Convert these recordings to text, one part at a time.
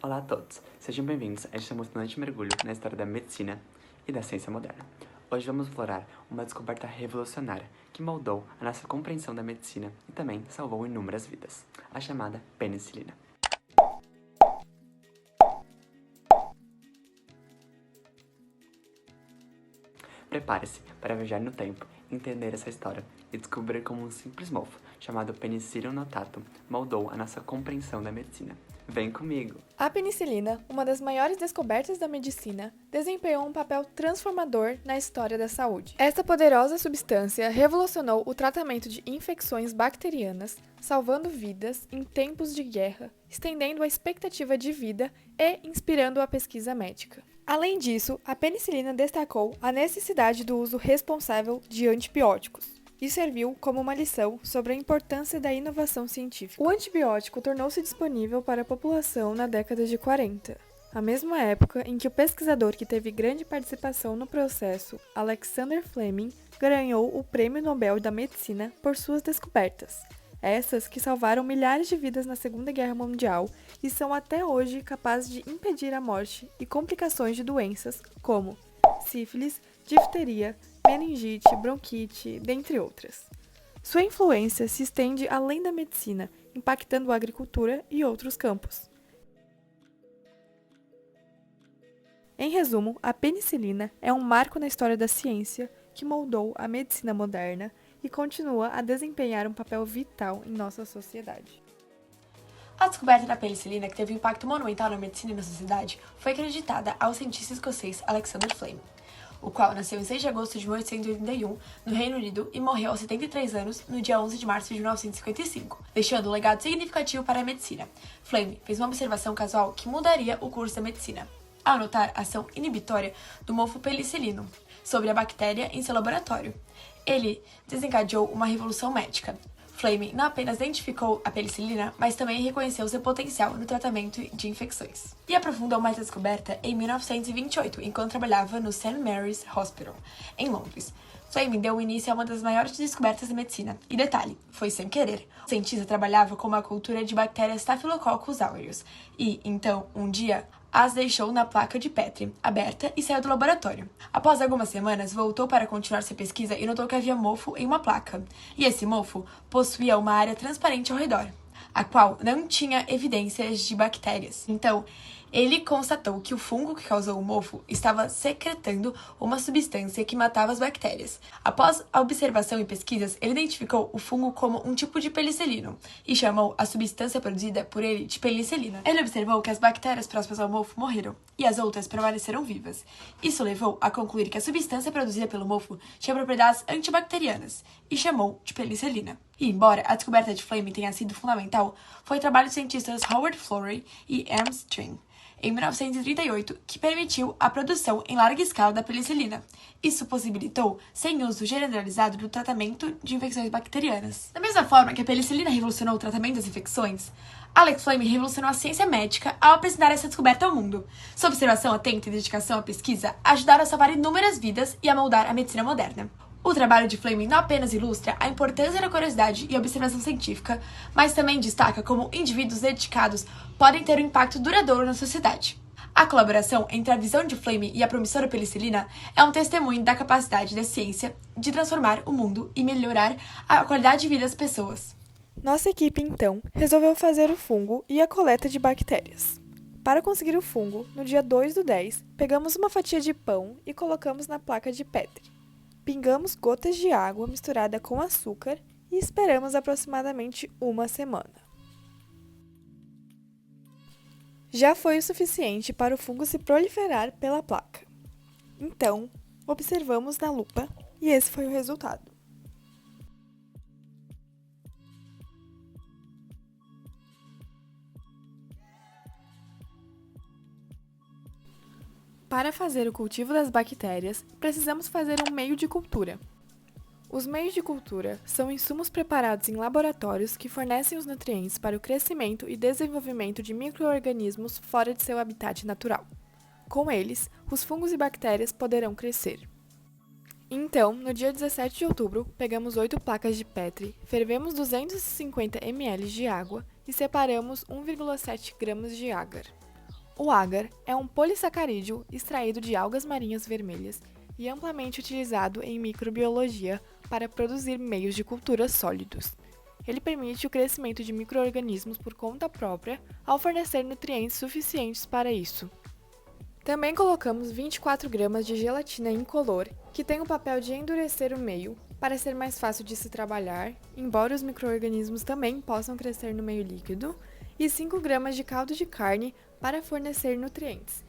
Olá a todos, sejam bem-vindos a este emocionante mergulho na história da medicina e da ciência moderna. Hoje vamos explorar uma descoberta revolucionária que moldou a nossa compreensão da medicina e também salvou inúmeras vidas, a chamada penicilina. Prepare-se para viajar no tempo, entender essa história e descobrir como um simples mofo, chamado Penicillium notatum, moldou a nossa compreensão da medicina. Vem comigo! A penicilina, uma das maiores descobertas da medicina, desempenhou um papel transformador na história da saúde. Esta poderosa substância revolucionou o tratamento de infecções bacterianas, salvando vidas em tempos de guerra, estendendo a expectativa de vida e inspirando a pesquisa médica. Além disso, a penicilina destacou a necessidade do uso responsável de antibióticos e serviu como uma lição sobre a importância da inovação científica. O antibiótico tornou-se disponível para a população na década de 40, a mesma época em que o pesquisador que teve grande participação no processo, Alexander Fleming, ganhou o Prêmio Nobel da Medicina por suas descobertas. Essas que salvaram milhares de vidas na Segunda Guerra Mundial e são até hoje capazes de impedir a morte e complicações de doenças como sífilis, difteria, meningite, bronquite, dentre outras. Sua influência se estende além da medicina, impactando a agricultura e outros campos. Em resumo, a penicilina é um marco na história da ciência que moldou a medicina moderna e continua a desempenhar um papel vital em nossa sociedade. A descoberta da penicilina, que teve um impacto monumental na medicina e na sociedade, foi acreditada ao cientista escocês Alexander Fleming, o qual nasceu em 6 de agosto de 1881 no Reino Unido e morreu aos 73 anos no dia 11 de março de 1955, deixando um legado significativo para a medicina. Fleming fez uma observação casual que mudaria o curso da medicina, ao notar a ação inibitória do mofo penicillinum sobre a bactéria em seu laboratório. Ele desencadeou uma revolução médica. Fleming não apenas identificou a penicilina, mas também reconheceu seu potencial no tratamento de infecções. E aprofundou mais a descoberta em 1928, enquanto trabalhava no St. Mary's Hospital, em Londres. Fleming deu início a uma das maiores descobertas da medicina. E detalhe, foi sem querer. O cientista trabalhava com uma cultura de bactérias Staphylococcus aureus e, então, um dia, as deixou na placa de Petri, aberta, e saiu do laboratório. Após algumas semanas, voltou para continuar sua pesquisa e notou que havia mofo em uma placa. E esse mofo possuía uma área transparente ao redor, a qual não tinha evidências de bactérias. Então, ele constatou que o fungo que causou o mofo estava secretando uma substância que matava as bactérias. Após a observação e pesquisas, ele identificou o fungo como um tipo de penicilino e chamou a substância produzida por ele de penicilina. Ele observou que as bactérias próximas ao mofo morreram e as outras permaneceram vivas. Isso levou a concluir que a substância produzida pelo mofo tinha propriedades antibacterianas e chamou de penicilina. E, embora a descoberta de Fleming tenha sido fundamental, foi o trabalho dos cientistas Howard Florey e Armstrong, em 1938, que permitiu a produção em larga escala da penicilina. Isso possibilitou sem uso generalizado do tratamento de infecções bacterianas. Da mesma forma que a penicilina revolucionou o tratamento das infecções, Alex Fleming revolucionou a ciência médica ao apresentar essa descoberta ao mundo. Sua observação atenta e dedicação à pesquisa ajudaram a salvar inúmeras vidas e a moldar a medicina moderna. O trabalho de Fleming não apenas ilustra a importância da curiosidade e observação científica, mas também destaca como indivíduos dedicados podem ter um impacto duradouro na sociedade. A colaboração entre a visão de Fleming e a promissora penicilina é um testemunho da capacidade da ciência de transformar o mundo e melhorar a qualidade de vida das pessoas. Nossa equipe, então, resolveu fazer o fungo e a coleta de bactérias. Para conseguir o fungo, no dia 2/10, pegamos uma fatia de pão e colocamos na placa de Petri. Pingamos gotas de água misturada com açúcar e esperamos aproximadamente uma semana. Já foi o suficiente para o fungo se proliferar pela placa. Então, observamos na lupa e esse foi o resultado. Para fazer o cultivo das bactérias, precisamos fazer um meio de cultura. Os meios de cultura são insumos preparados em laboratórios que fornecem os nutrientes para o crescimento e desenvolvimento de micro-organismos fora de seu habitat natural. Com eles, os fungos e bactérias poderão crescer. Então, no dia 17 de outubro, pegamos 8 placas de Petri, fervemos 250 ml de água e separamos 1,7 gramas de agar. O agar é um polissacarídeo extraído de algas marinhas vermelhas e amplamente utilizado em microbiologia para produzir meios de cultura sólidos. Ele permite o crescimento de micro-organismos por conta própria ao fornecer nutrientes suficientes para isso. Também colocamos 24 gramas de gelatina incolor, que tem o papel de endurecer o meio para ser mais fácil de se trabalhar, embora os micro-organismos também possam crescer no meio líquido, e 5 gramas de caldo de carne para fornecer nutrientes.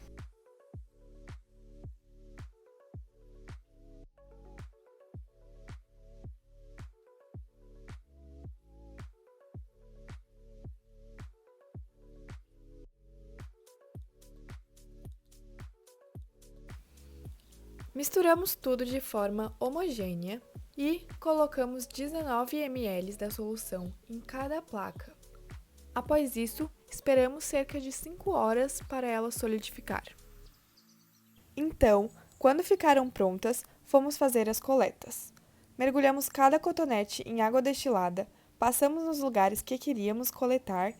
Misturamos tudo de forma homogênea e colocamos 19 ml da solução em cada placa. Após isso, esperamos cerca de 5 horas para ela solidificar. Então, quando ficaram prontas, fomos fazer as coletas. Mergulhamos cada cotonete em água destilada, passamos nos lugares que queríamos coletar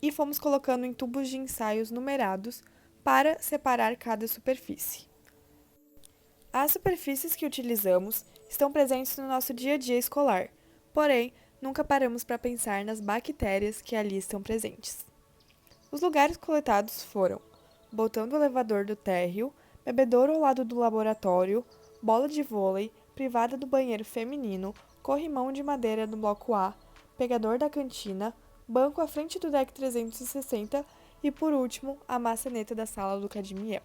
e fomos colocando em tubos de ensaios numerados para separar cada superfície. As superfícies que utilizamos estão presentes no nosso dia a dia escolar, porém, nunca paramos para pensar nas bactérias que ali estão presentes. Os lugares coletados foram botão do elevador do térreo, bebedouro ao lado do laboratório, bola de vôlei, privada do banheiro feminino, corrimão de madeira do bloco A, pegador da cantina, banco à frente do deck 360 e, por último, a maçaneta da sala do Cadmiel.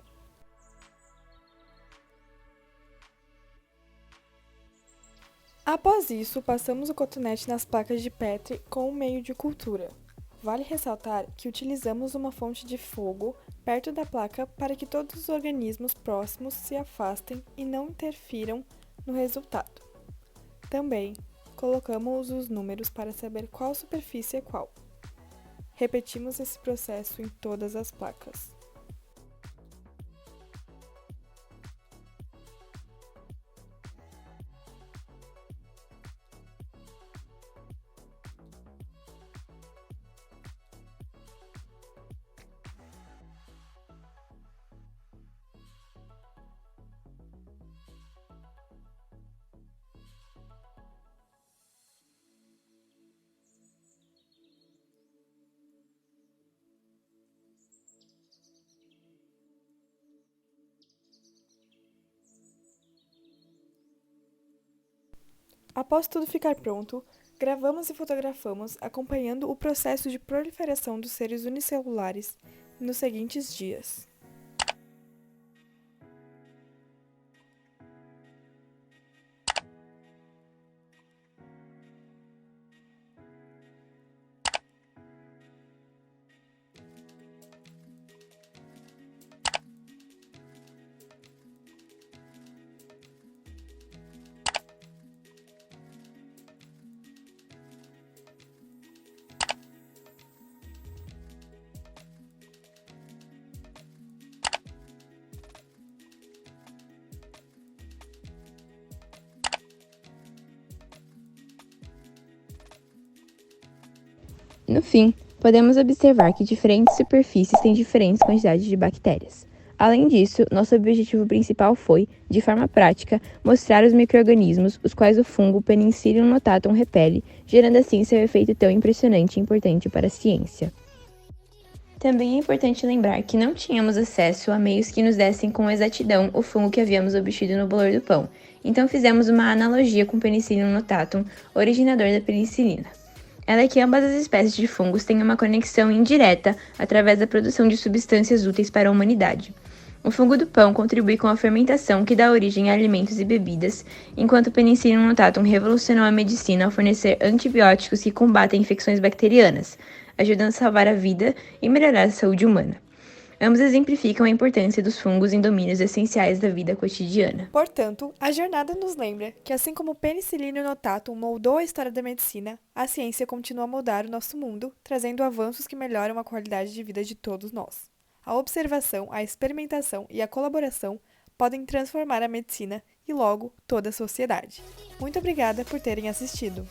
Após isso, passamos o cotonete nas placas de Petri com o meio de cultura. Vale ressaltar que utilizamos uma fonte de fogo perto da placa para que todos os organismos próximos se afastem e não interfiram no resultado. Também colocamos os números para saber qual superfície é qual. Repetimos esse processo em todas as placas. Após tudo ficar pronto, gravamos e fotografamos acompanhando o processo de proliferação dos seres unicelulares nos seguintes dias. No fim, podemos observar que diferentes superfícies têm diferentes quantidades de bactérias. Além disso, nosso objetivo principal foi, de forma prática, mostrar os micro-organismos, os quais o fungo Penicillium notatum repele, gerando assim seu efeito tão impressionante e importante para a ciência. Também é importante lembrar que não tínhamos acesso a meios que nos dessem com exatidão o fungo que havíamos obtido no bolor do pão, então fizemos uma analogia com Penicillium notatum, originador da penicilina. Ela é que ambas as espécies de fungos têm uma conexão indireta através da produção de substâncias úteis para a humanidade. O fungo do pão contribui com a fermentação que dá origem a alimentos e bebidas, enquanto o Penicillium notatum revolucionou a medicina ao fornecer antibióticos que combatem infecções bacterianas, ajudando a salvar a vida e melhorar a saúde humana. Ambos exemplificam a importância dos fungos em domínios essenciais da vida cotidiana. Portanto, a jornada nos lembra que, assim como o Penicillium notatum moldou a história da medicina, a ciência continua a moldar o nosso mundo, trazendo avanços que melhoram a qualidade de vida de todos nós. A observação, a experimentação e a colaboração podem transformar a medicina e, logo, toda a sociedade. Muito obrigada por terem assistido!